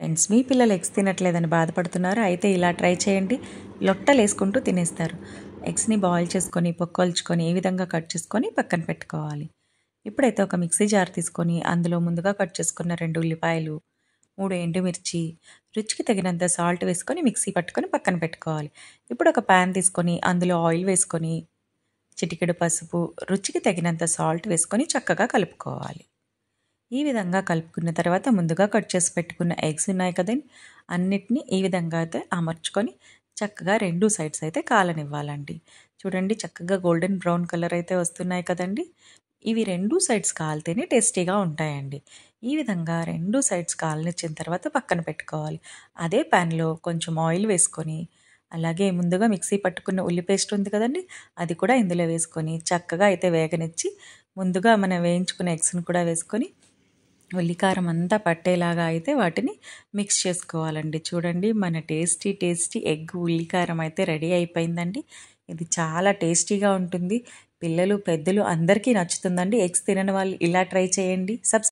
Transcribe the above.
Friends, మీ పిల్లలు eggs తినట్లేదని బాధపడుతున్నారు. అయితే ఇలా ట్రై చేయండి. లొట్టలు వేసుకుంటూ తినేస్తారు. ఎగ్స్ని బాయిల్ చేసుకొని పొక్కొల్చుకొని ఈ విధంగా కట్ చేసుకొని పక్కన పెట్టుకోవాలి. ఇప్పుడైతే ఒక మిక్సీ జార్ తీసుకొని అందులో ముందుగా కట్ చేసుకున్న 2 ఉల్లిపాయలు, 3 ఎండుమిర్చి, రుచికి తగినంత సాల్ట్ వేసుకొని మిక్సీ పట్టుకొని పక్కన పెట్టుకోవాలి. ఇప్పుడు ఒక ప్యాన్ తీసుకొని అందులో ఆయిల్ వేసుకొని చిటికెడు పసుపు, రుచికి తగినంత సాల్ట్ వేసుకొని చక్కగా కలుపుకోవాలి. ఈ విధంగా కలుపుకున్న తర్వాత ముందుగా కట్ చేసి పెట్టుకున్న ఎగ్స్ ఉన్నాయి కదండి, అన్నిటినీ ఈ విధంగా అయితే అమర్చుకొని చక్కగా 2 సైడ్స్ అయితే కాలనివ్వాలండి. చూడండి, చక్కగా గోల్డెన్ బ్రౌన్ కలర్ అయితే వస్తున్నాయి కదండి. ఇవి 2 సైడ్స్ కాలితేనే టేస్టీగా ఉంటాయండి. ఈ విధంగా 2 సైడ్స్ కాలనిచ్చిన తర్వాత పక్కన పెట్టుకోవాలి. అదే ప్యాన్లో కొంచెం ఆయిల్ వేసుకొని అలాగే ముందుగా మిక్సీ పట్టుకున్న ఉల్లి పేస్ట్ ఉంది కదండి, అది కూడా ఇందులో వేసుకొని చక్కగా అయితే వేగనిచ్చి ముందుగా మనం వేయించుకున్న ఎగ్స్ని కూడా వేసుకొని ఉల్లికారం అంతా పట్టేలాగా అయితే వాటిని మిక్స్ చేసుకోవాలండి. చూడండి, మన టేస్టీ ఎగ్ ఉల్లికారం అయితే రెడీ అయిపోయిందండి. ఇది చాలా టేస్టీగా ఉంటుంది. పిల్లలు పెద్దలు అందరికీ నచ్చుతుందండి. ఎగ్స్ తినని వాళ్ళు ఇలా ట్రై చేయండి.